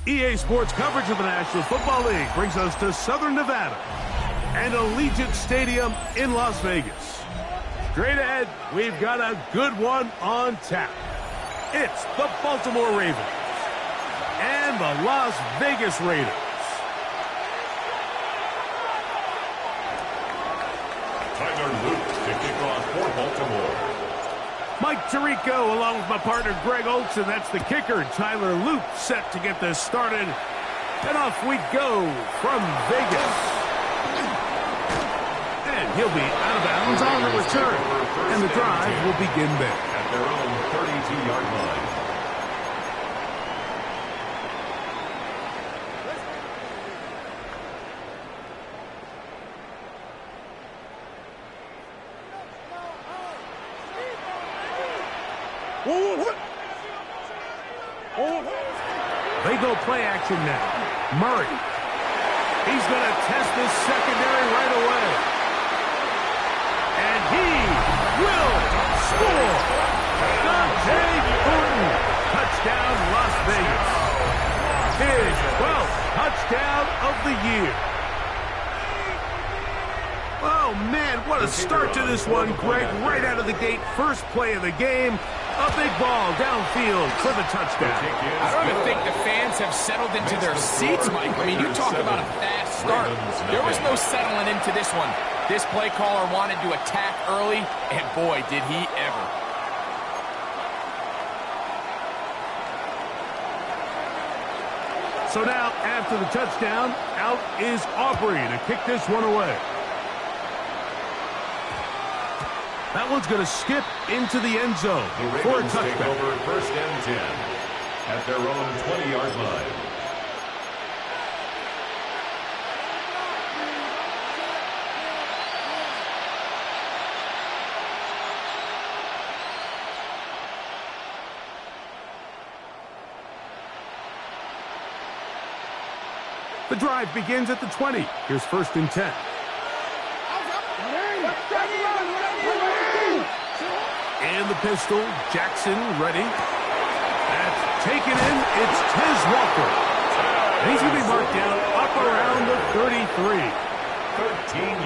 EA Sports coverage of the National Football League brings us to Southern Nevada and Allegiant Stadium in Las Vegas. Straight ahead, we've got a good one on tap. It's the Baltimore Ravens and the Las Vegas Raiders. Tyler Luke to kick off for Baltimore. Mike Tirico along with my partner Greg Olson. That's the kicker. Tyler Luke set to get this started. And off we go from Vegas. And he'll be out of bounds on the return. And the drive will begin there. At their own 32-yard line. They go play action now. Murray. He's going to test this secondary right away. And he will score. Dante Gordon. Touchdown, Las Vegas. His 12th touchdown of the year. Oh, man, what a start to this one, Greg. Right out of the gate, first play of the game. A big ball downfield for the touchdown. I don't even think the fans have settled into their seats, Mike. I mean, you talk about a fast start. There was no settling into this one. This play caller wanted to attack early, and boy, did he ever. So now, after the touchdown, out is Aubrey to kick this one away. That one's going to skip into the end zone for a touchdown. Take over first and 10 at their own 20-yard line. The drive begins at the 20. Here's first and 10. And the pistol, Jackson ready. That's taken in. It's Tez Walker. And he's going to be marked down up around the 33.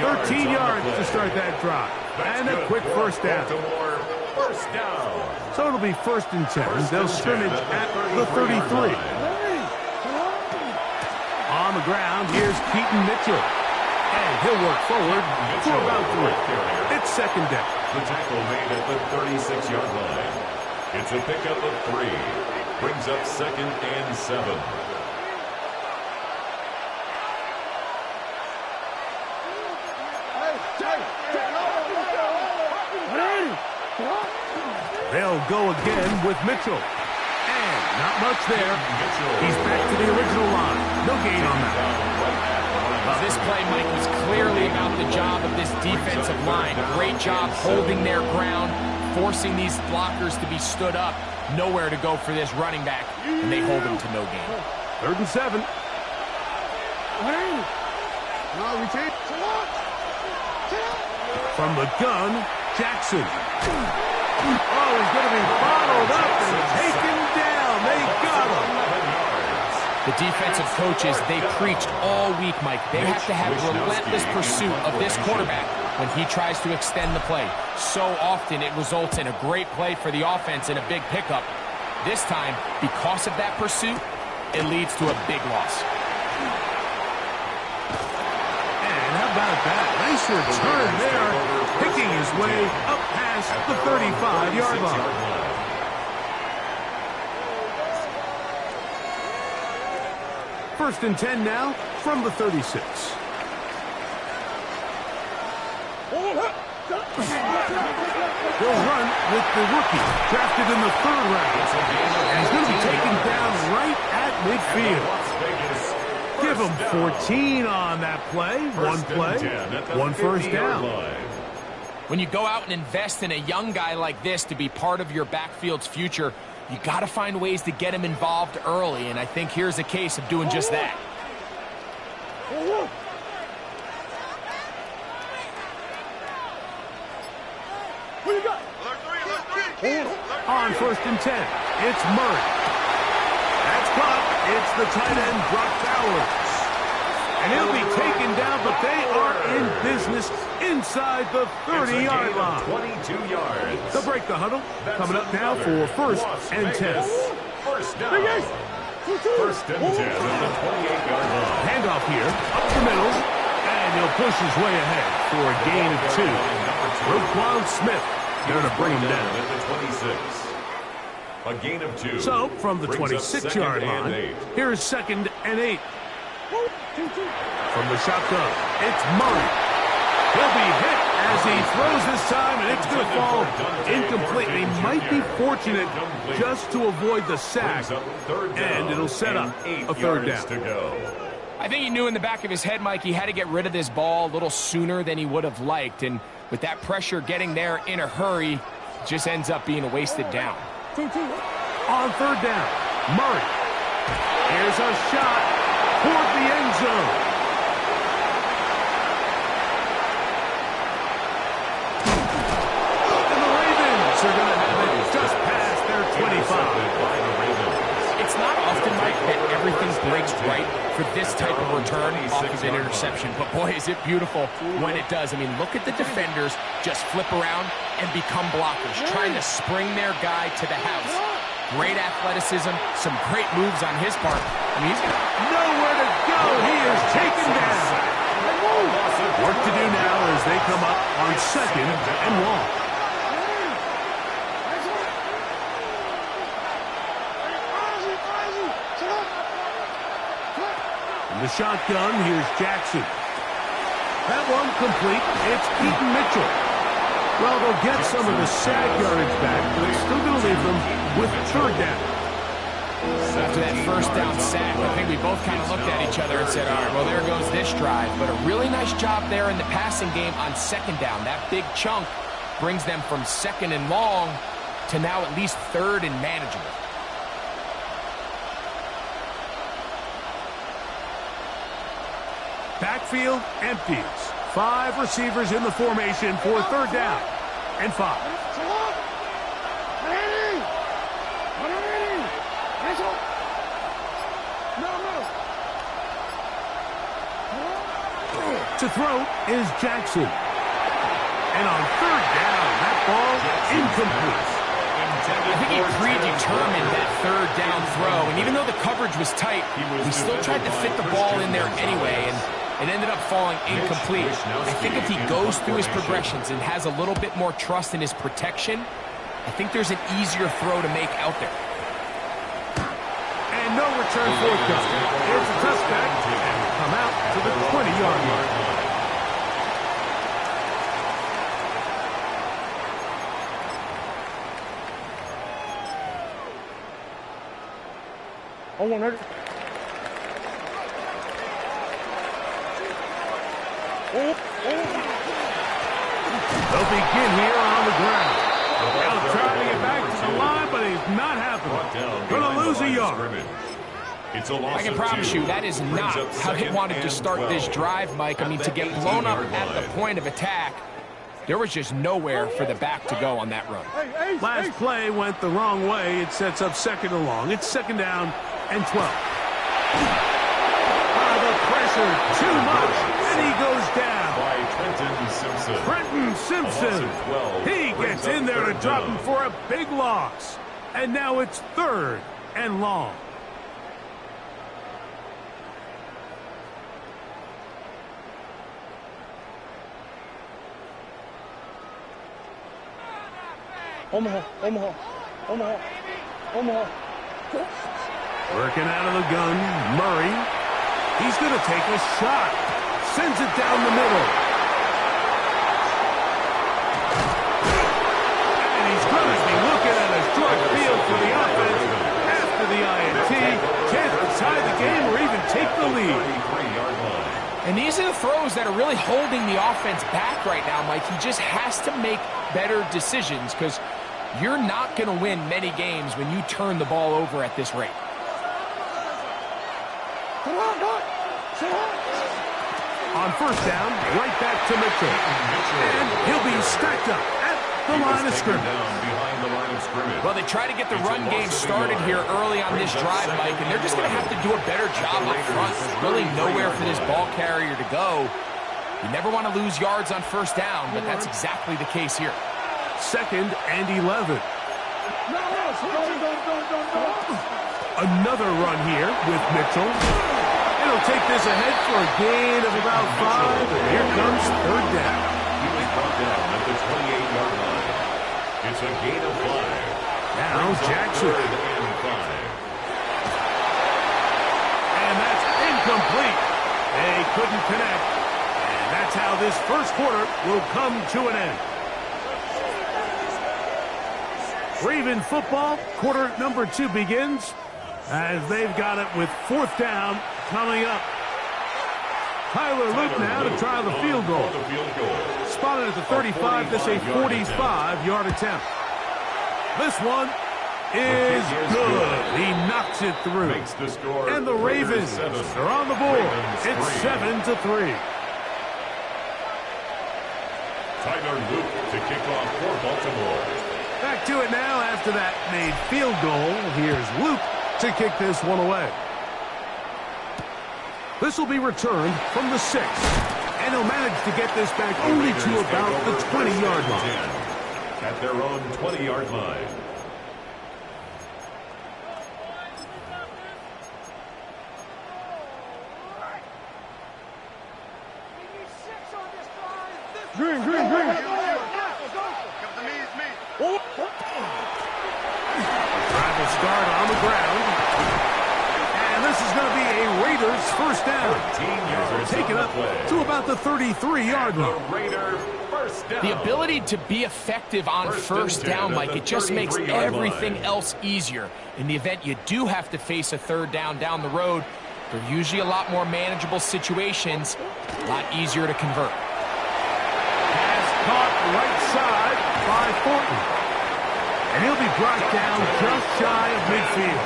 13 yards to start that drive. And a quick first down. First down. So it'll be first and 10. They'll scrimmage at the 33. On the ground, here's Keaton Mitchell. And he'll work forward for about 3. It's second down. The tackle made at the 36-yard line. It's a pickup of 3. Brings up second and 7. They'll go again with Mitchell. And not much there. He's back to the original line. No gain on that. Well, this play, Mike, was clearly about the job of this defensive line. Great job holding their ground, forcing these blockers to be stood up. Nowhere to go for this running back, and they hold him to no gain. Third and 7. From the gun, Jackson. Oh, he's going to be bottled up and taken down. They got him. The defensive coaches, they preached all week, Mike. They have to have relentless pursuit of this quarterback when he tries to extend the play. So often it results in a great play for the offense and a big pickup. This time, because of that pursuit, it leads to a big loss. And how about that? Nice return there, picking his way up past the 35-yard line. First and 10 now from the 36. They'll run with the rookie, drafted in the 3rd round. And he's going to be taken down right at midfield. Give him 14 on that play. One play, one first down. When you go out and invest in a young guy like this to be part of your backfield's future, you got to find ways to get him involved early, and I think here's a case of doing just that. On first and 10, it's Murray. That's caught. It's the tight end, Brock Bowers. And he'll be taken down, but they are in business inside the 30-yard line. 22 yards. They'll break the huddle. Coming up now for first and 10. First down. First and 10 at the 28-yard line. Handoff here, up the middle, and he'll push his way ahead for a gain of 2. Roquan Smith there to bring him down. At the 26. A gain of 2. So, from the 26-yard line, here's second and 8. From the shotgun, it's Murray. He'll be hit as he throws this time, and it's going to fall incomplete. He might be fortunate just to avoid the sack, and it'll set up a third down. I think he knew in the back of his head, Mike, he had to get rid of this ball a little sooner than he would have liked, and with that pressure getting there in a hurry, it just ends up being a wasted down. On third down, Murray. Here's a shot toward the end zone. And the Ravens are going to have it just past their 25. It's not often, Mike, that everything breaks right for this type of return off of an interception. But, boy, is it beautiful when it does. I mean, look at the defenders just flip around and become blockers, trying to spring their guy to the house. Great athleticism, some great moves on his part. I mean, he's got nowhere to go. He is taken down. Work to do now as they come up on second and long. In the shotgun, here's Jackson. That one complete. It's Keaton Mitchell. Well, they'll get some of the sack yardage back, but it's still going to leave them with third down. After that first down sack, I think we both kind of looked at each other and said, all right, well, there goes this drive. But a really nice job there in the passing game on second down. That big chunk brings them from second and long to now at least third and manageable. Backfield empties. 5 receivers in the formation for third down and 5. To throw is Jackson. And on third down, that ball incomplete. I think he predetermined that third down throw, and even though the coverage was tight, he still tried to fit the ball in there anyway, and it ended up falling incomplete. I think if he goes through his progressions and has a little bit more trust in his protection, I think there's an easier throw to make out there. And no return forthcoming. It's a touchback, and will come out to the 20-yard line. They'll begin here on the ground. Now trying to get back to the line, but he's not happening. Going to lose a yard. I can promise you that is not how he wanted to start this drive, Mike. I mean, to get blown up at the point of attack, there was just nowhere for the back to go on that run. Last play went the wrong way. It sets up second and long. It's second down and 12. The pressure, too much, and he goes down. Trenton Simpson. He gets in there to drop him for a big loss. And now it's third and long. Omaha. Working out of the gun, Murray. He's going to take a shot. Sends it down the middle. And he's going to be looking at a short field for the offense after the INT. Chance to tie the game or even take the lead. And these are the throws that are really holding the offense back right now, Mike. He just has to make better decisions because you're not going to win many games when you turn the ball over at this rate. On first down, right back to Mitchell. And he'll be stacked up at the line of scrimmage. of scrimmage. Well, they try to get the run game started here early on this drive, Mike, and they're just going to have to do a better job up front. There's really nowhere for this ball carrier to go. You never want to lose yards on first down, but that's exactly the case here. 2nd and 11. Another run here with Mitchell. It'll take this ahead for a gain of about 5, and here comes 3rd down. He was brought down at the 28-yard line. It's a gain of 5. Now Jackson. 3rd and 5. And that's incomplete. They couldn't connect. And that's how this first quarter will come to an end. Raven football, quarter number 2 begins as they've got it with 4th down coming up. Tyler Luke now to try the field goal. Spotted at the 35, this a 45-yard attempt. This one is good. He knocks it through. And the Ravens are on the board. It's 7-3. Tyler Luke to kick off for Baltimore. Back to it now after that made field goal. Here's Luke to kick this one away. This will be returned from the 6. And he'll manage to get this back only to about the 20-yard line. At their own 20-yard line. Green. Drive will start on the ground. And this is going to be a Raiders first down. Taking up to about the 33-yard line. The ability to be effective on first down, Mike, it just makes everything else easier. In the event you do have to face a 3rd down the road, they're usually a lot more manageable situations, a lot easier to convert. Caught right side by Thornton. And he'll be brought down just shy of midfield.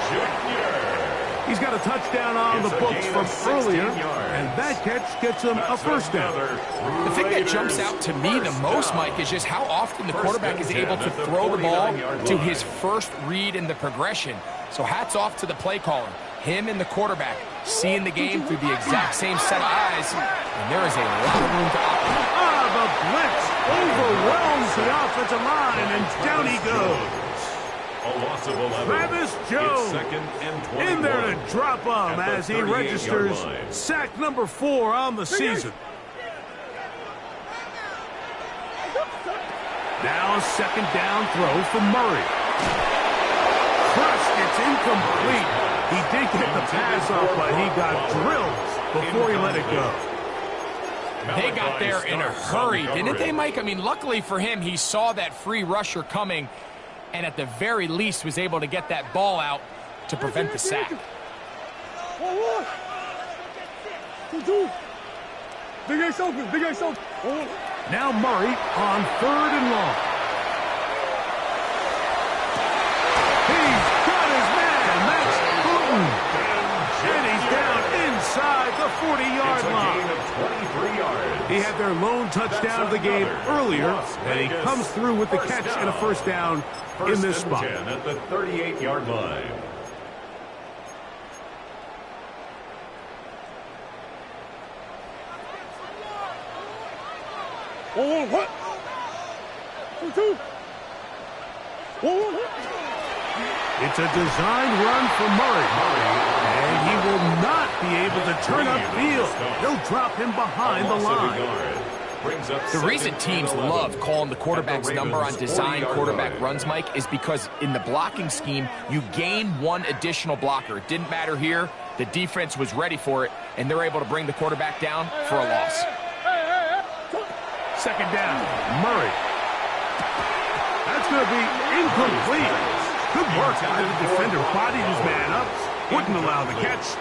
He's got a touchdown on the books from earlier, and that catch gets him a first down. The thing that jumps out to me the most, Mike, is just how often the quarterback is able to throw the ball to his first read in the progression. So hats off to the play caller. Him and the quarterback seeing the game through the exact same set of eyes, and there is a lot of room to operate. The blitz overwhelms the offensive line, and down he goes. A loss of 11. Travis Jones 2nd and 21. in there to drop him as he registers sack number 4 on the season. Now a 2nd down throw from Murray. Crushed, it's incomplete. He did get the pass off, but he got drilled before he let it go. They got there in a hurry, didn't they, Mike? I mean, luckily for him, he saw that free rusher coming, and at the very least was able to get that ball out to prevent the sack. Now Murray on 3rd and long. He's got his man. That's Putin. And he's down inside the 40-yard line. He had their lone touchdown of the game earlier, and he comes through with the catch and a first down in this spot. At the 38-yard line. It's a designed run for Murray. And he will not be able to turn upfield. They'll drop him behind the line. The reason teams love calling the quarterback's number on design quarterback runs, Mike, is because in the blocking scheme, you gain one additional blocker. It didn't matter here. The defense was ready for it, and they're able to bring the quarterback down for a loss. 2nd down, Murray. That's going to be incomplete. Good work by the defender. Bodied his man up. Wouldn't allow the catch.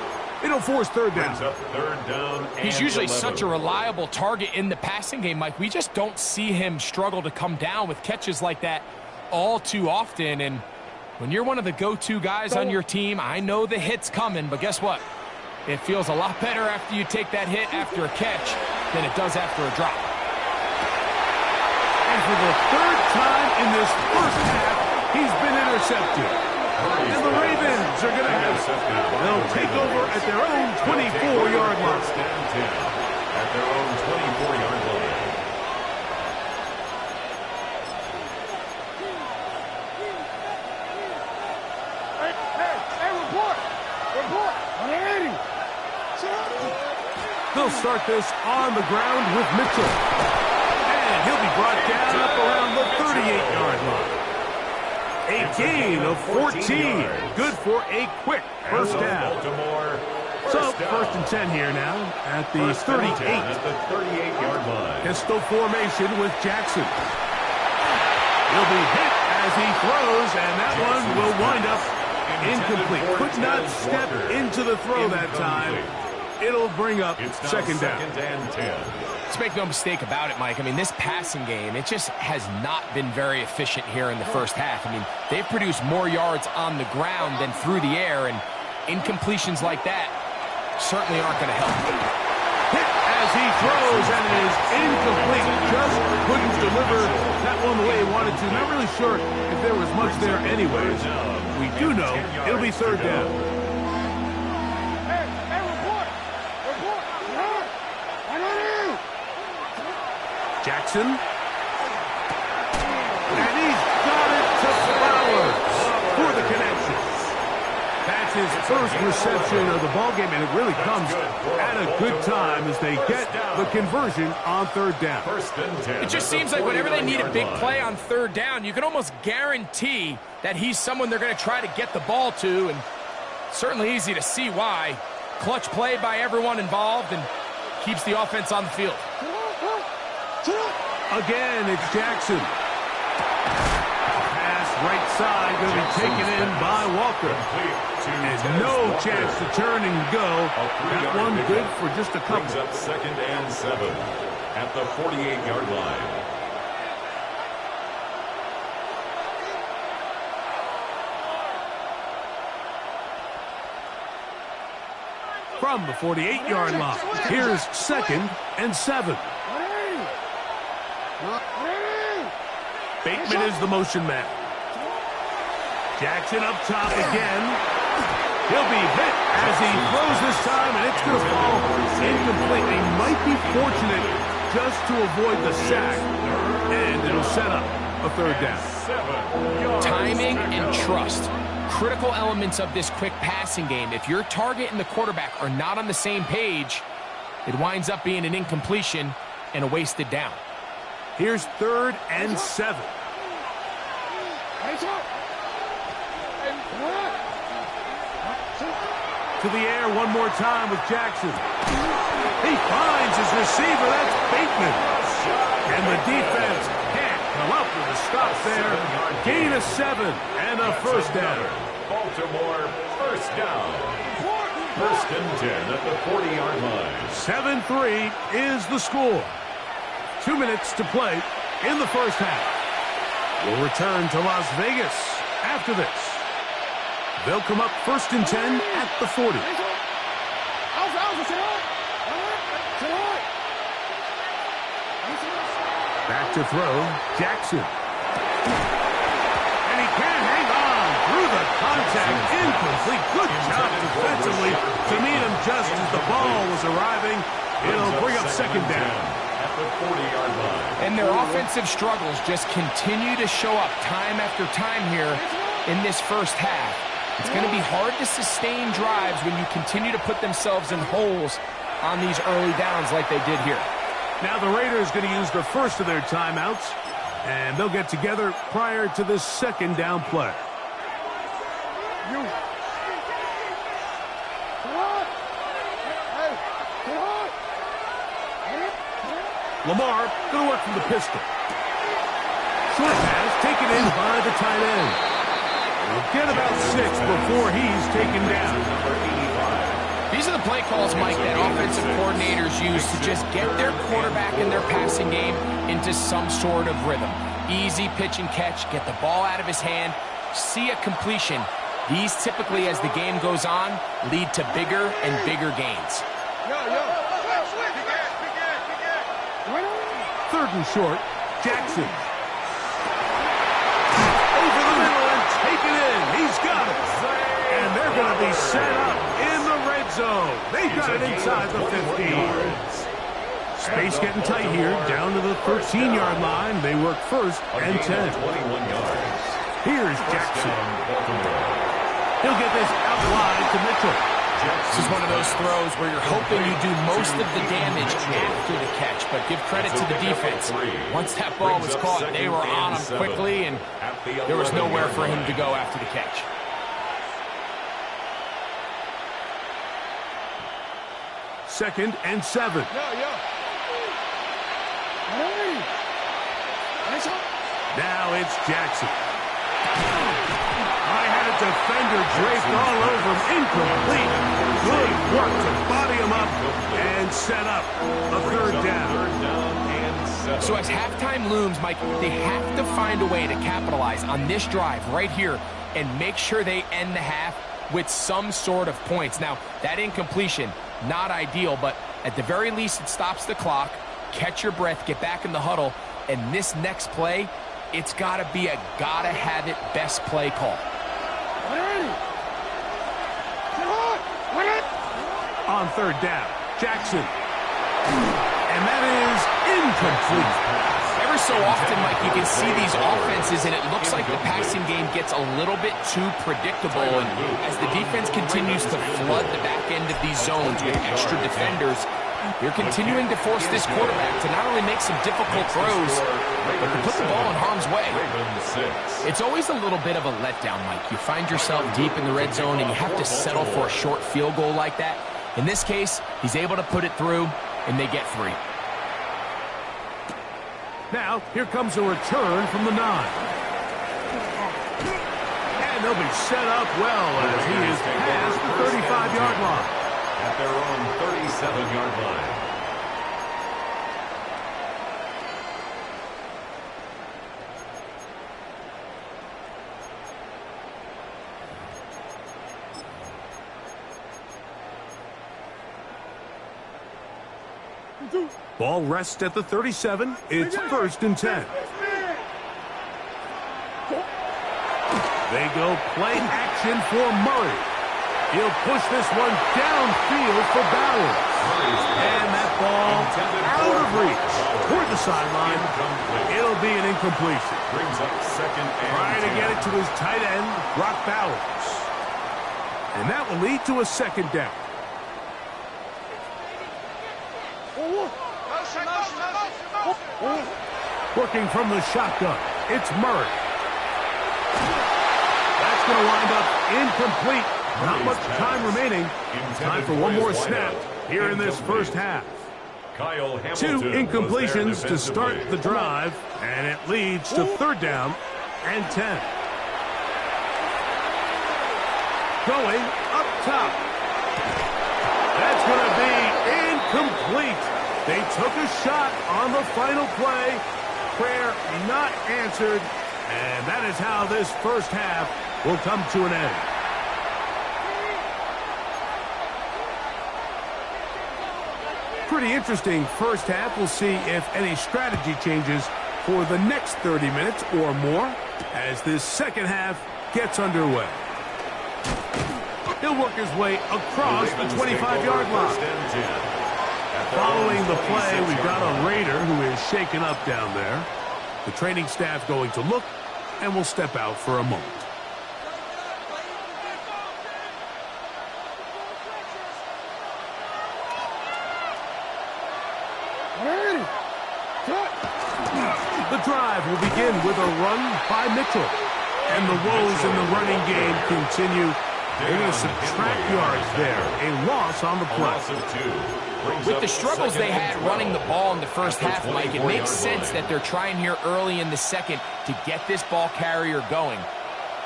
It'll force 3rd down. He's usually such a reliable target in the passing game, Mike. We just don't see him struggle to come down with catches like that all too often. And when you're one of the go-to guys on your team, I know the hit's coming, but guess what? It feels a lot better after you take that hit after a catch than it does after a drop. And for the 3rd time in this first half, He's been intercepted. And the Ravens are going to have it. They'll take over at their own 24-yard line. At their own 24-yard line. They'll start this on the ground with Mitchell. And he'll be brought down up around the 38-yard line. A gain of 14. Good for a quick first down. So, first and 10 here now at the 38. At the 38-yard line. Pistol formation with Jackson. He'll be hit as he throws, and that one will wind up incomplete. Could not step into the throw that time. It'll bring up second down. Let's make no mistake about it, Mike. I mean, this passing game, it just has not been very efficient here in the first half. I mean, they've produced more yards on the ground than through the air, and incompletions like that certainly aren't going to help. Hit as he throws, and it is incomplete. Just couldn't deliver that one the way he wanted to. Not really sure if there was much there anyways. We do know it'll be third down. Jackson. And he's got it to Flowers for the connection. That's his first reception of the ballgame, and it really comes at a good time as they get the conversion on third down. It just seems like whenever they need a big play on third down, you can almost guarantee that he's someone they're going to try to get the ball to, and certainly easy to see why. Clutch play by everyone involved and keeps the offense on the field. Again, it's Jackson. Pass right side, going to be taken in by Walker. And no chance to turn and go. That one good for just a couple. Brings up second and 7 at the 48-yard line. From the 48-yard line, here's second and 7. Bateman is the motion man. Jackson up top again. He'll be hit as he throws this time, and it's going to fall incomplete. He might be fortunate just to avoid the sack, and it'll set up a third down. Timing and trust. Critical elements of this quick passing game. If your target and the quarterback are not on the same page, it winds up being an incompletion and a wasted down. Here's third and 7. To the air one more time with Jackson. He finds his receiver. That's Bateman. And the defense can't come up with a stop there. Gain of 7 and a first down. Baltimore first down. First and 10 at the 40-yard line. 7-3 is the score. 2 minutes to play in the first half. We'll return to Las Vegas after this. They'll come up first and 10 at the 40. Back to throw, Jackson. And he can't hang on through the contact. Incomplete. Good job defensively to meet him just as the ball was arriving. It'll bring up second down. The 40-yard line. And their offensive struggles just continue to show up time after time here in this first half. It's going to be hard to sustain drives when you continue to put themselves in holes on these early downs like they did here. Now the Raiders going to use the first of their timeouts, and they'll get together prior to this second down play. Lamar going to work from the pistol. Short pass taken in by the tight end. We'll get about 6 before he's taken down. These are the play calls, Mike, that offensive coordinators use to just get their quarterback and their passing game into some sort of rhythm. Easy pitch and catch, get the ball out of his hand, see a completion. These typically, as the game goes on, lead to bigger and bigger gains. Third and short, Jackson. Over the middle, it in. He's got it. And they're going to be set up in the red zone. They've got it inside the 15. Space getting tight here, down to the 13-yard line. They work first and 10. 21 yards. Here's Jackson. He'll get this out wide to Mitchell. This is one of those throws where you're hoping you do most of the damage after the catch, but give credit to the defense. Once that ball was caught, they were on him quickly, and there was nowhere for him to go after the catch. Second and 7. Now it's Jackson. I had a defender draped all over him. Incomplete. Good work to body him up and set up a third down. So as halftime looms, Mike, they have to find a way to capitalize on this drive right here and make sure they end the half with some sort of points. Now, that incompletion, not ideal, but at the very least it stops the clock. Catch your breath, get back in the huddle, and this next play, it's got to be a gotta-have-it best play call. On third down, Jackson. And that is incomplete. Ever so often, Mike, you can see these offenses, and it looks like the passing game gets a little bit too predictable. And as the defense continues to flood the back end of these zones with extra defenders, you're continuing to force this quarterback to not only make some difficult throws, but to put the ball in harm's way. It's always a little bit of a letdown, Mike. You find yourself deep in the red zone, and you have to settle for a short field goal like that. In this case, he's able to put it through, and they get 3. Now, here comes a return from the 9. And they'll be set up well as he is past the 35-yard line. At their own 37-yard line. Ball rests at the 37. It's first and 10. They go play action for Murray. He'll push this one downfield for Bowers. And that ball out of reach toward the sideline. It'll be an incompletion. Brings up second and Trying to get it to his tight end, Brock Bowers. And that will lead to a second down. Working from the shotgun, it's Murray. That's going to wind up incomplete. Not much time remaining. Time for one more snap here in this first half. 2 incompletions to start the drive, and it leads to third down and 10. Going up top. That's going to be incomplete. They took a shot on the final play. Prayer not answered, and that is how this first half will come to an end. Pretty interesting first half. We'll see if any strategy changes for the next 30 minutes or more as this second half gets underway. He'll work his way across the 25-yard line. Following the play, we've got a Raider who is shaken up down there. The training staff going to look, and will step out for a moment. The drive will begin with a run by Mitchell. And the woes in the running game continue. They're going to subtract yards there. A loss on the play. With the struggles they had running the ball in the first half, Mike, it makes sense that they're trying here early in the second to get this ball carrier going.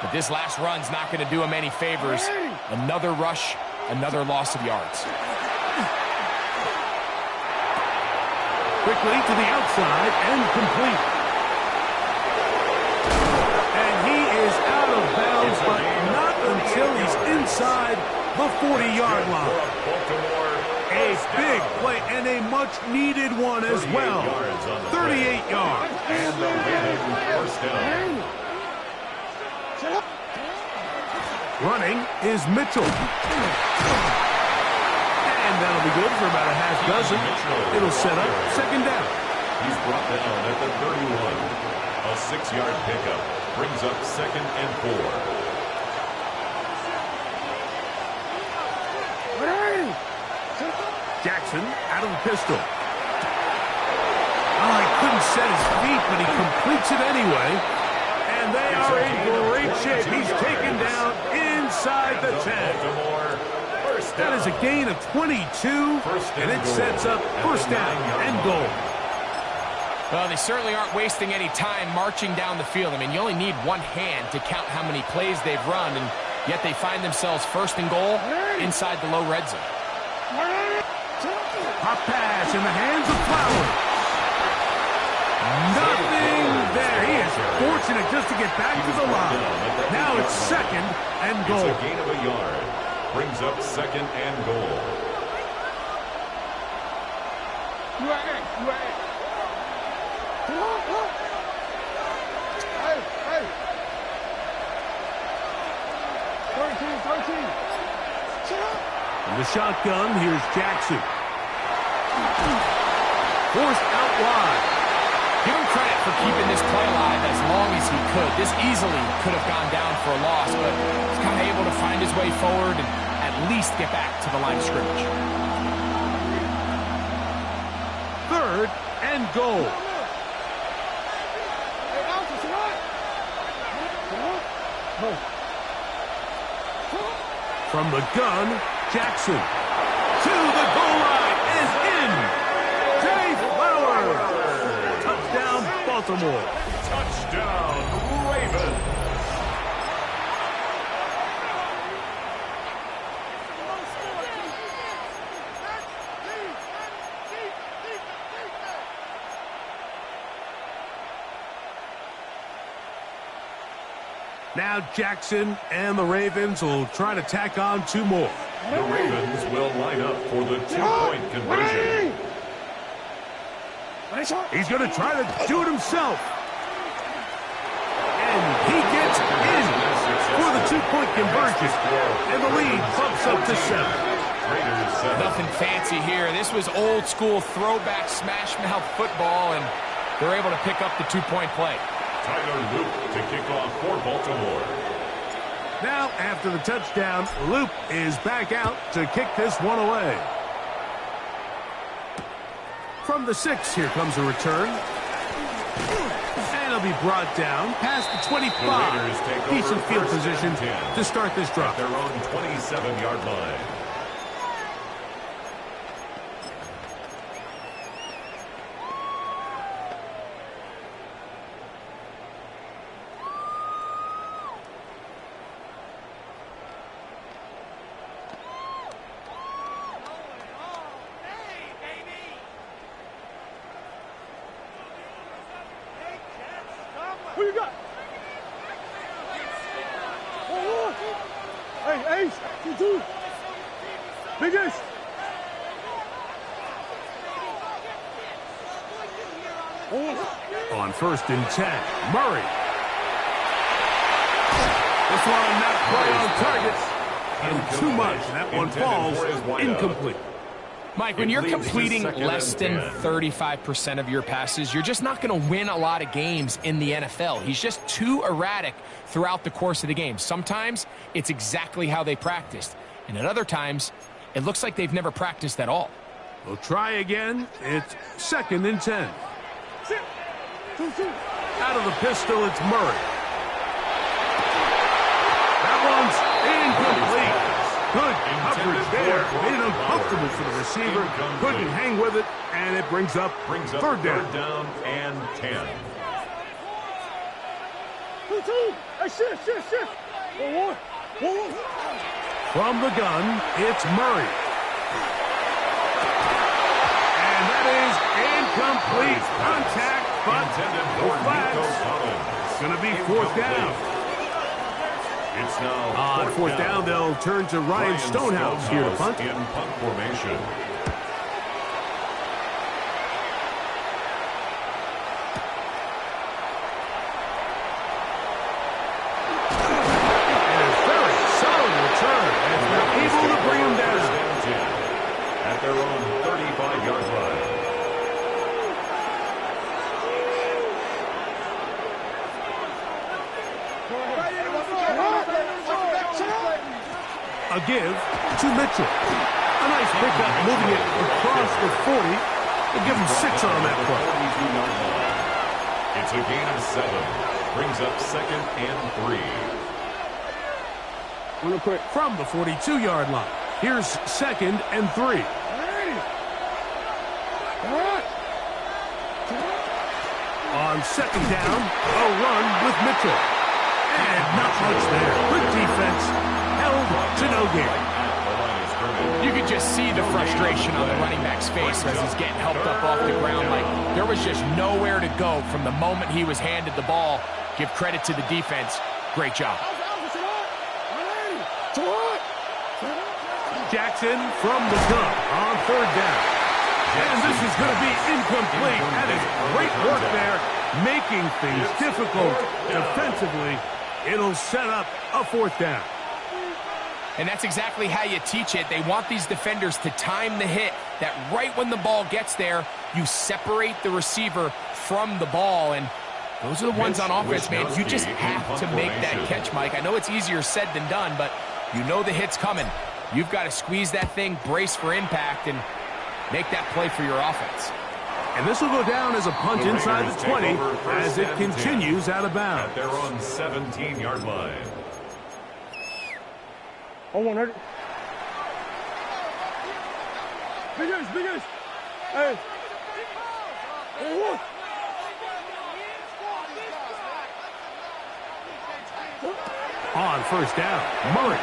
But this last run's not going to do him any favors. Another rush, another loss of yards. Quickly to the outside and complete. And he is out of bounds, but not until he's inside the 40-yard line. A big play and a much-needed one as well. 38 yards. And the win, first down. Running is Mitchell. And that'll be good for about a half dozen. It'll set up second down. He's brought down at the 31. A 6-yard pickup brings up 2nd and 4. Jackson out of the pistol. Oh, he couldn't set his feet, but he completes it anyway. And they are in great shape. He's taken down inside the 10. That is a gain of 22, and it sets up first down and goal. Well, they certainly aren't wasting any time marching down the field. I mean, you only need one hand to count how many plays they've run, and yet they find themselves first and goal inside the low red zone. Hot pass in the hands of Flowers. Nothing there. He is fortunate just to get back to the line. Now it's second and goal. It's a gain of a yard. Brings up 2nd and goal. In the shotgun, here's Jackson. Forced out wide. Give him credit for keeping this play alive as long as he could. This easily could have gone down for a loss, but he's kind of able to find his way forward and at least get back to the line of scrimmage. Third and goal. From the gun, Jackson to the goal line and in. Jay Flowers. Touchdown, Baltimore. Touchdown, Ravens. Now Jackson and the Ravens will try to tack on 2 more. The Ravens will line up for the 2-point conversion. He's going to try to do it himself. And he gets in for the 2-point conversion. And the lead bumps up to 7. Nothing fancy here. This was old school throwback smash mouth football, and they're able to pick up the 2-point play. Tyler Luke to kick off for Baltimore. Now, after the touchdown, Luke is back out to kick this one away. From the 6, here comes a return. And he'll be brought down past the 25. Decent field position to start this drive. At their own 27-yard line. Who you got? Hey, Ace, you too. Big Ace. On 1st and 10, Murray. This one not quite on target. And too much. That one falls incomplete. Mike, when you're completing less than 35% of your passes, you're just not going to win a lot of games in the NFL. He's just too erratic throughout the course of the game. Sometimes it's exactly how they practiced. And at other times, it looks like they've never practiced at all. We'll try again. It's 2nd and 10. Out of the pistol, it's Murray. That one's incomplete. Good coverage there. Made it uncomfortable for the receiver. Couldn't hang with it, and it brings up third down. Third down and 10. Hey, shift. One. From the gun, it's Murray. And that is incomplete. Contact, but no flags. It's going to be 4th down. It's now On 4th down, they'll turn to Ryan Stonehouse here to punt. In punt formation. And a very A give to Mitchell. A nice pickup, moving it across the 40. They'll give him 6 on that play. It's a gain of 7. Brings up 2nd and 3. From the 42-yard line. Here's 2nd and 3. On 2nd down, a run with Mitchell. And not much there. Good defense. Held to no gain. You could just see the frustration on the running back's face as he's getting helped up off the ground. Like, there was just nowhere to go from the moment he was handed the ball. Give credit to the defense. Great job. Jackson from the gun on 3rd down. And this is going to be incomplete. That is great work there, making things difficult defensively. It'll set up a 4th down. And that's exactly how you teach it. They want these defenders to time the hit, that right when the ball gets there, you separate the receiver from the ball. And those are the ones on offense, man. You just have to make that catch, Mike. I know it's easier said than done, but you know the hit's coming. You've got to squeeze that thing, brace for impact, and make that play for your offense. And this will go down as a punt inside the 20 as it continues out of bounds. They're on 17-yard line. On 100. Big ace. Hey. Hey, what? On 1st down, Murray.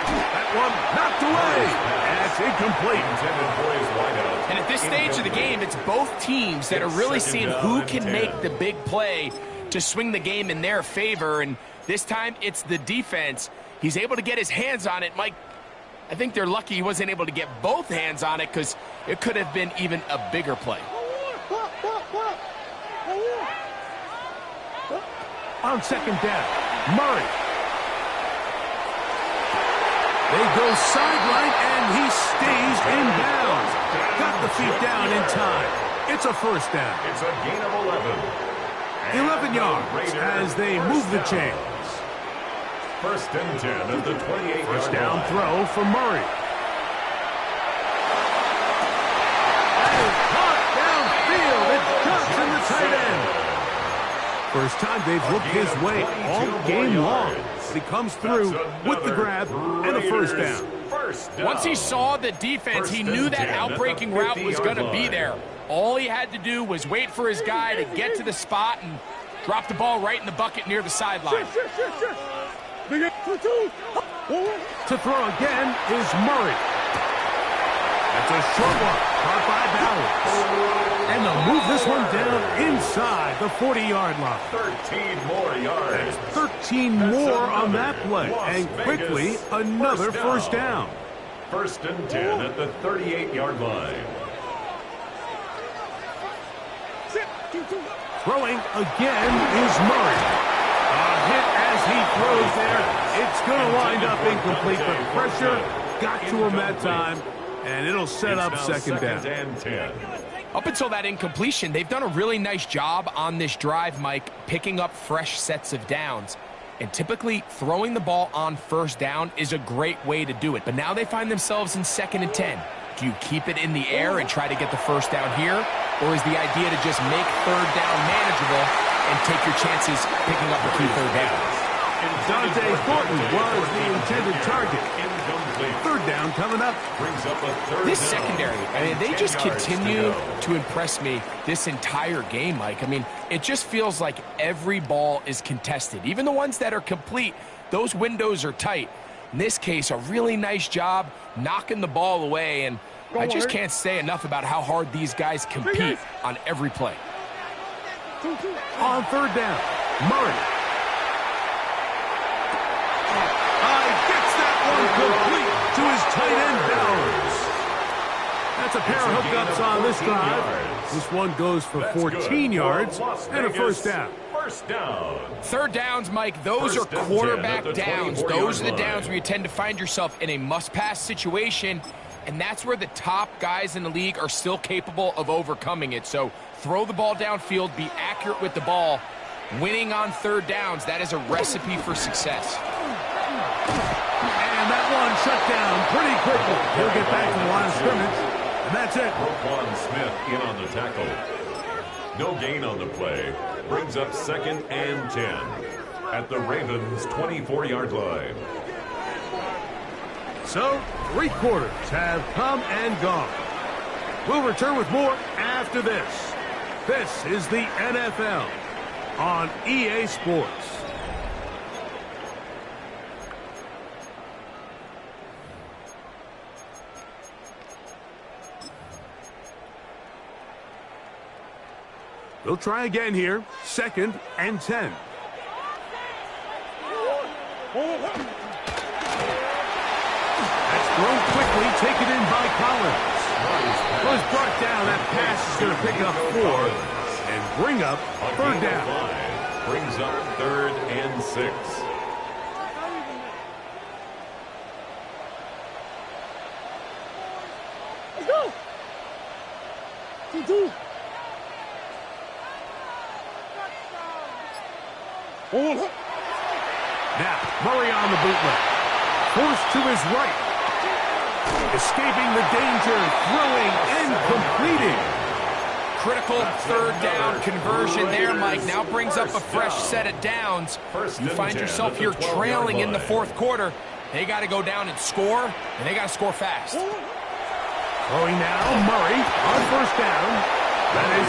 That one knocked away. That's incomplete. And at this stage of the game, it's both teams that are really seeing who can make the big play to swing the game in their favor. And this time, it's the defense. He's able to get his hands on it. Mike, I think they're lucky he wasn't able to get both hands on it because it could have been even a bigger play. On 2nd down, Murray. They go sideline, and he stays in bounds. Got the feet down in time. It's a 1st down. It's a gain of 11. 11 yards as they move the chains. 1st and 10 at the 28-yard line. 1st down throw for Murray. And caught downfield. It's Johnson, the tight end. First time they've looked his way all game long. He comes through with the grab and a 1st down. Once he saw the defense, he knew that outbreaking route was going to be there. All he had to do was wait for his guy to get to the spot and drop the ball right in the bucket near the sideline. To throw again is Murray. That's a short one, caught by Bowers. And they'll move this one down inside the 40-yard line. 13 more yards. 13 more on that play. And quickly, another 1st down. 1st and 10 at the 38-yard line. Throwing again is Murray. A hit as he throws there. It's going to wind up incomplete, but pressure got to him that time. And it'll set up 2nd down. And 10. Up until that incompletion, they've done a really nice job on this drive, Mike, picking up fresh sets of downs. And typically, throwing the ball on 1st down is a great way to do it. But now they find themselves in 2nd and 10. Do you keep it in the air and try to get the 1st down here? Or is the idea to just make 3rd down manageable and take your chances picking up a key 3rd down? Dante Thornton was the intended target. 3rd down coming up. Brings up a 3rd This down. secondary, I mean, they just continue to impress me this entire game, Mike. I mean, it just feels like every ball is contested. Even the ones that are complete, those windows are tight. In this case, a really nice job knocking the ball away, and I just can't say enough about how hard these guys compete on every play. On 3rd down, Murray. Gets that one complete to his tight end, Bowers. That's a pair of hookups on this drive. This one goes for 14 yards and a 1st down. 1st down. 3rd downs, Mike, those are quarterback downs. Those are the downs where you tend to find yourself in a must-pass situation, and that's where the top guys in the league are still capable of overcoming it. So throw the ball downfield, be accurate with the ball. Winning on 3rd downs, that is a recipe for success. And And that one shut down pretty quickly. He'll get back to the line of scrimmage, and that's it. Roquan Smith in on the tackle. No gain on the play. Brings up 2nd and 10 at the Ravens' 24-yard line. So, 3 quarters have come and gone. We'll return with more after this. This is the NFL on EA Sports. We'll try again here. 2nd and 10. That's thrown quickly, taken in by Collins. Was brought down. That pass is going to pick up 4 and bring up 3rd down. Brings up 3rd and 6. Let's go. 2-2. Now, Murray on the bootleg. Forced to his right. Escaping the danger, throwing and completing. Critical 3rd down conversion there, Mike. Now brings up a fresh set of downs. You find yourself here trailing in the 4th quarter. They got to go down and score, and they got to score fast. Throwing now, Murray on 1st down. That is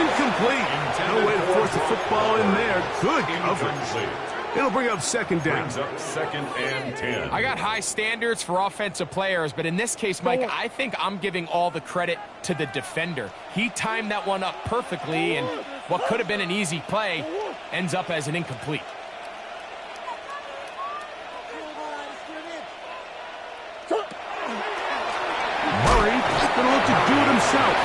incomplete. No way to force the football in there. Good coverage. It'll bring up 2nd down. Brings up 2nd and 10. I got high standards for offensive players, but in this case, Mike, I think I'm giving all the credit to the defender. He timed that one up perfectly, and what could have been an easy play ends up as an incomplete. Murray going to look to do it himself.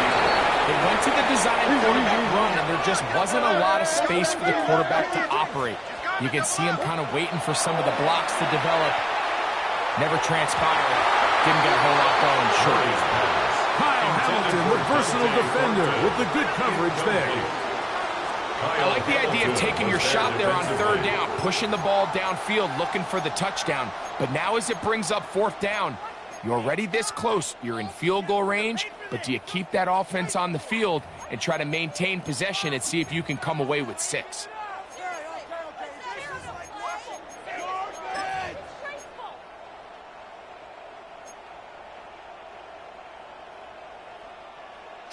They went to the design quarterback run, and there just wasn't a lot of space for the quarterback to operate. You can see him kind of waiting for some of the blocks to develop. Never transpired. Didn't get a whole lot going short. Kyle Hamilton, the versatile defender, with the good coverage there. I like the idea of taking your shot there on 3rd down, pushing the ball downfield, looking for the touchdown. But now as it brings up 4th down, you're already this close. You're in field goal range, but do you keep that offense on the field and try to maintain possession and see if you can come away with 6?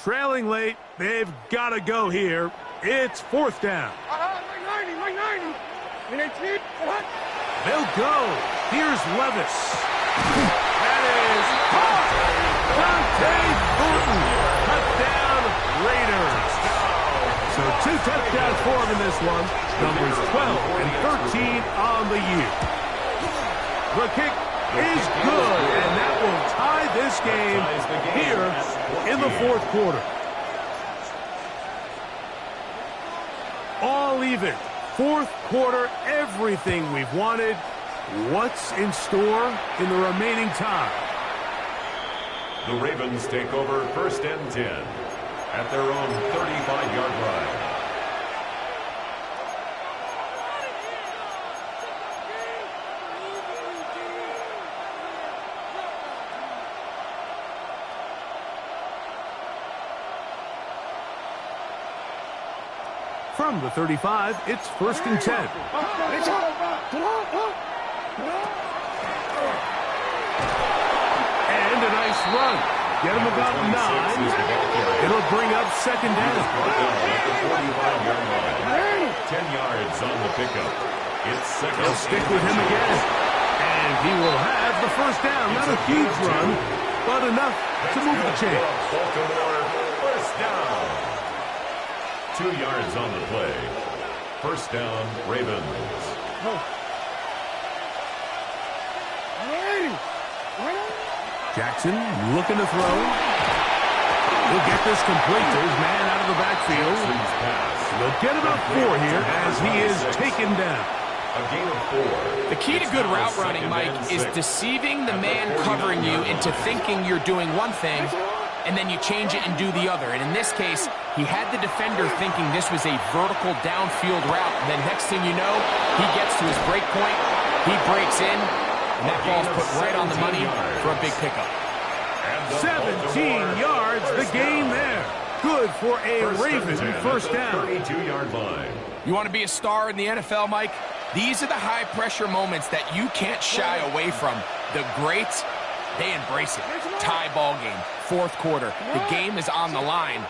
Trailing late, they've got to go here. It's 4th down. They'll go. Here's Levis. That is caught. Dante Thornton. Touchdown, Raiders. So 2 touchdowns for him in this one. Numbers 12 and 13 on the year. The kick is good, and that will tie this game here in the 4th quarter. All even. 4th quarter, everything we've wanted. What's in store in the remaining time? The Ravens take over 1st and 10 at their own 35-yard line. From the 35, it's 1st and 10. And a nice run. Get him about 9. It'll bring up 2nd down. 10 yards on the pickup. It's 2nd. They'll stick with him again. And he will have the 1st down. Not a huge run, but enough to move the chains. Baltimore, 1st down. 2 yards on the play. 1st down, Ravens. Jackson looking to throw. He'll get this complete to his man out of the backfield. They'll get about 4 here as he is taken down. A gain of 4. The key to good route running, Mike, is deceiving the man covering you into thinking you're doing one thing, and then you change it and do the other. And in this case, he had the defender thinking this was a vertical downfield route. And then next thing you know, he gets to his break point, he breaks in, And that ball's put right on the money for a big pickup. 17 yards, the game there. Good for a Raven first down. 32-yard line. You want to be a star in the NFL, Mike? These are the high-pressure moments that you can't shy away from. The greats, they embrace it. Tie ball game, fourth quarter. The game is on the line.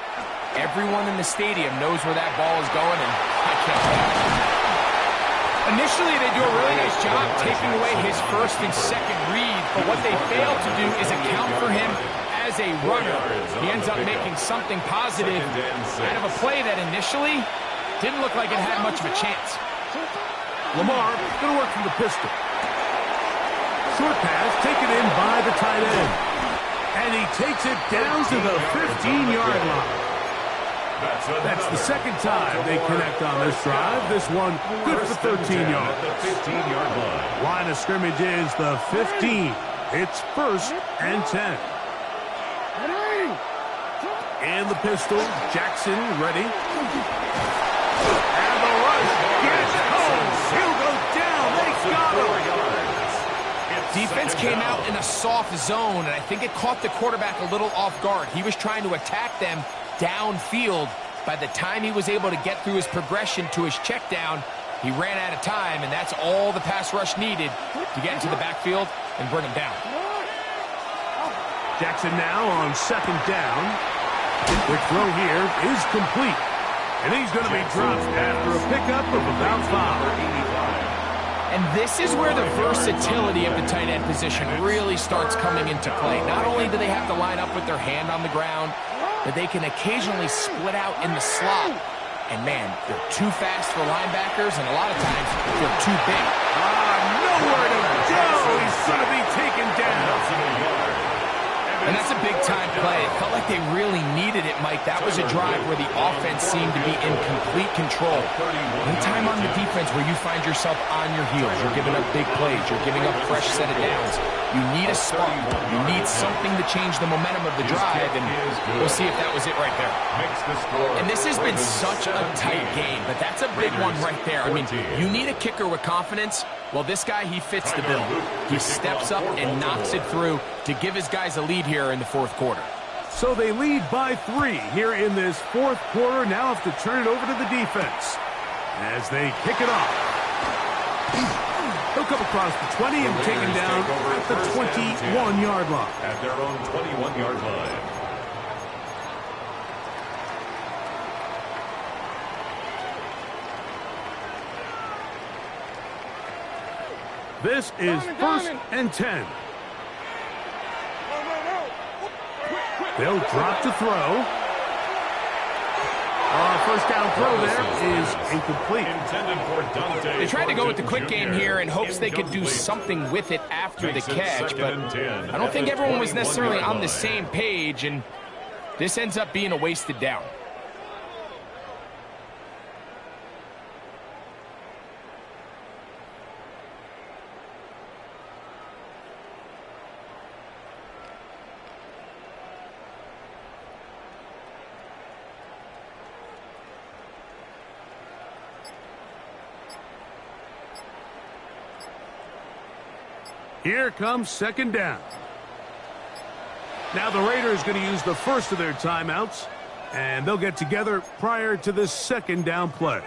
Everyone in the stadium knows where that ball is going, and I can't wait. Initially, they do a really nice job taking away his first and second read, but what they fail to do is account for him as a runner. He ends up making something positive out of a play that initially didn't look like it had much of a chance. Lamar going to work from the pistol. Short pass taken in by the tight end. And he takes it down to the 15-yard line. That's the second time they connect on this drive. This one good for 13 yards. Line of scrimmage is the 15. It's first and 10. And the pistol, Jackson ready. And the rush gets home. He'll go down. They got him. Defense came out in a soft zone, and I think it caught the quarterback a little off guard. He was trying to attack them downfield. By the time he was able to get through his progression to his check down, he ran out of time, and that's all the pass rush needed to get into the backfield and bring him down. Jackson now on second down. The throw here is complete. And he's going to be dropped after a pickup of about 5. And this is where the versatility of the tight end position really starts coming into play. Not only do they have to line up with their hand on the ground, but they can occasionally split out in the slot. And, man, they're too fast for linebackers, and a lot of times they're too big. Nowhere to go. He's going to be taken down. And that's a big-time play. It felt like they really needed it, Mike. That was a drive where the offense seemed to be in complete control. Anytime on the defense where you find yourself on your heels, you're giving up big plays, you're giving up fresh set of downs, you need a spark. You need something to change the momentum of the drive, and we'll see if that was it right there. And this has been such a tight game, but that's a big one right there. I mean, you need a kicker with confidence. Well, this guy, he fits the bill. He steps up and knocks it through to give his guys a lead here in the fourth quarter. So they lead by 3 here in this fourth quarter. Now have to turn it over to the defense as they kick it off. He'll come across the 20 and taken down at the 21-yard line. At their own 21-yard line. This is first and 10. They'll drop to throw. First down throw there is incomplete. They tried to go with the quick game here in hopes they could do something with it after the catch, but I don't think everyone was necessarily on the same page, and this ends up being a wasted down. Here comes second down. Now the Raiders going to use the first of their timeouts, and they'll get together prior to this second down play.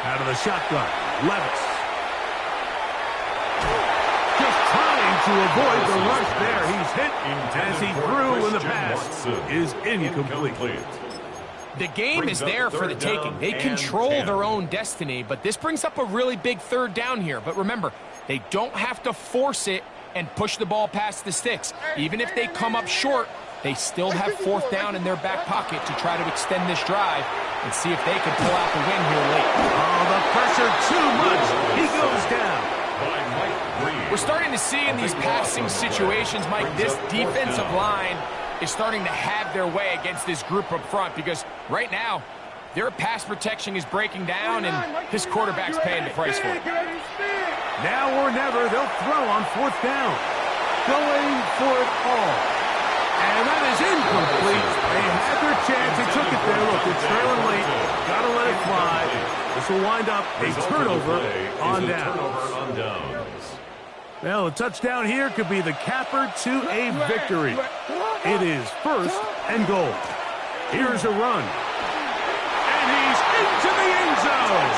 Out of the shotgun, Levis. Just trying to avoid the rush there. He's hit as he threw, and the pass is incomplete. The game is there for the taking. They control their own destiny, but this brings up a really big third down here. But remember, they don't have to force it and push the ball past the sticks. Even if they come up short, they still have fourth down in their back pocket to try to extend this drive and see if they can pull out the win here late. Oh, the pressure too much. He goes down. We're starting to see in these passing situations, Mike, this defensive line is starting to have their way against this group up front, because right now, their pass protection is breaking down, and this quarterback's paying the price for it. Now or never, they'll throw on 4th down. Going for it all. And that is incomplete. They had their chance. They took it there. Look, they're trailing late. Got to let it fly. This will wind up a turnover on downs. Well, a touchdown here could be the capper to a victory. It is 1st and goal. Here's a run. And he's into the end zone.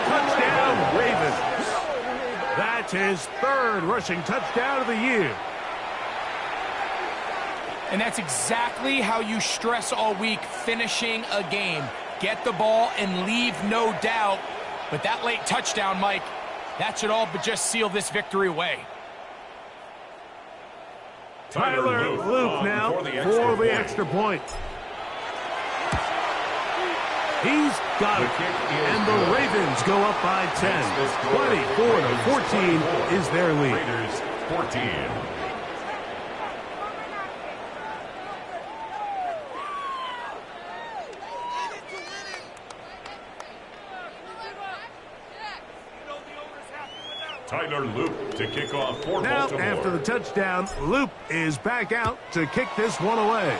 Touchdown, Ravens. That's his 3rd rushing touchdown of the year. And that's exactly how you stress all week, finishing a game. Get the ball and leave no doubt. But that late touchdown, Mike, that should all but just seal this victory away. Tyler Luke now for the extra point. He's got it. And the Ravens go up by 10. 24-14 is their lead. Raiders 14. Tyler Loop to kick off for now, Baltimore. After the touchdown, Loop is back out to kick this one away.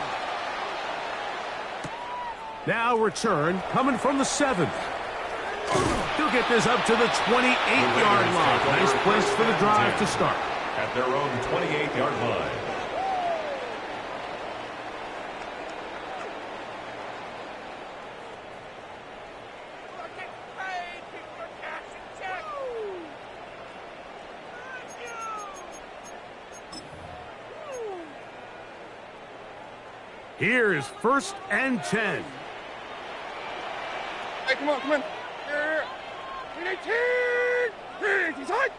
Now return coming from the 7th. He'll get this up to the 28-yard line. Nice place for the drive to start. At their own 28-yard line. Here is 1st and 10. Hey, come on, come on. Here. 18. He's hot.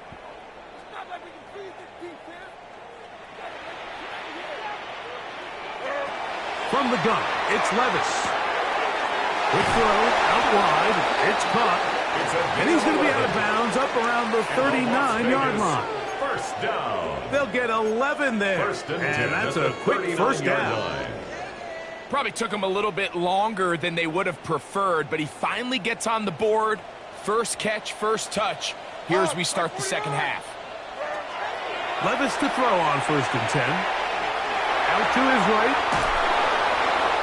From the gun, it's Levis. Quick throw, out wide. It's caught. And he's going to be out of bounds up around the 39-yard line. First down. They'll get 11 there. And that's a quick first down. Probably took him a little bit longer than they would have preferred, but he finally gets on the board. First catch, first touch. Here as we start the second half. Levis to throw on 1st and 10. Out to his right.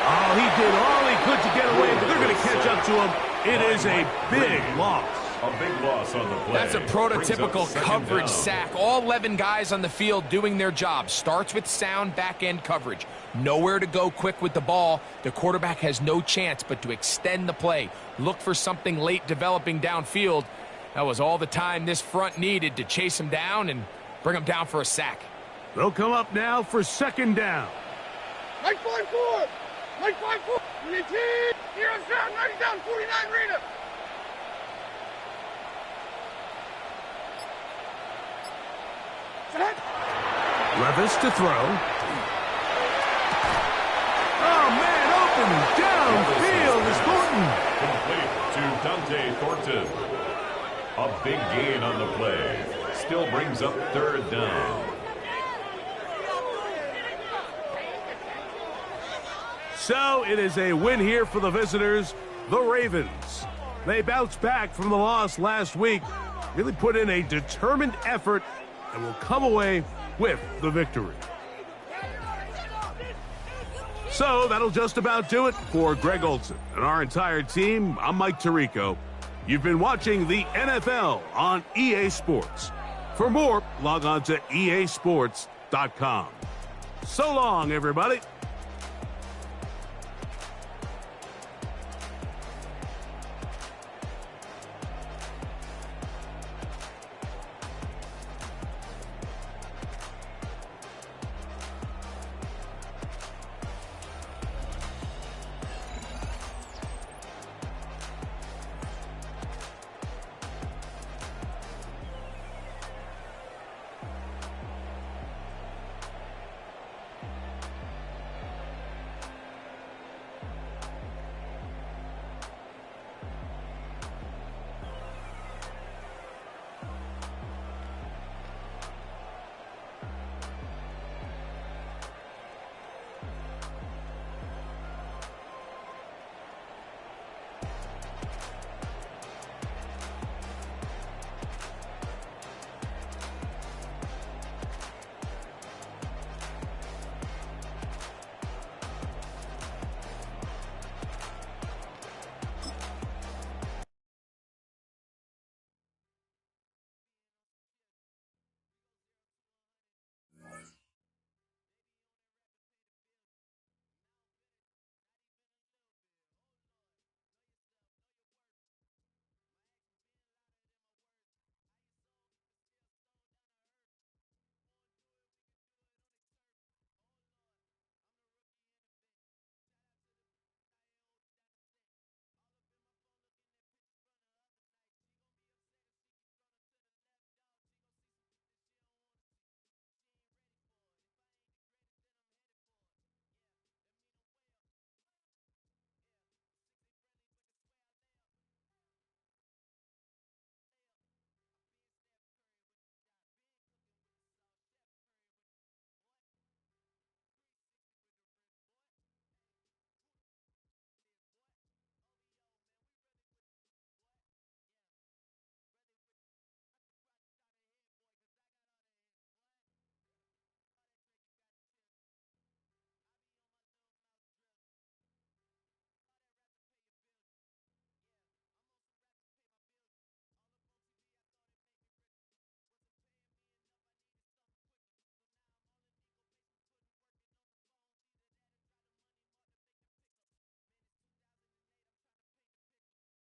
Oh, he did all he could to get away, but they're going to catch up to him. It is a big loss. A big loss on the play. That's a prototypical coverage sack. All 11 guys on the field doing their job. Starts with sound back-end coverage. Nowhere to go quick with the ball. The quarterback has no chance but to extend the play. Look for something late developing downfield. That was all the time this front needed to chase him down and bring him down for a sack. They'll come up now for 2nd down. 9-5-4. 9-5-4. 18. Here's down. 90 down. 49. Read it. Levis to throw. Oh, man, open downfield is Thornton. Complete to Dante Thornton. A big gain on the play. Still brings up 3rd down. So it is a win here for the visitors, the Ravens. They bounced back from the loss last week, really put in a determined effort, and will come away with the victory. So that'll just about do it for Greg Olson and our entire team. I'm Mike Tirico. You've been watching the NFL on EA Sports. For more, log on to easports.com. So long, everybody.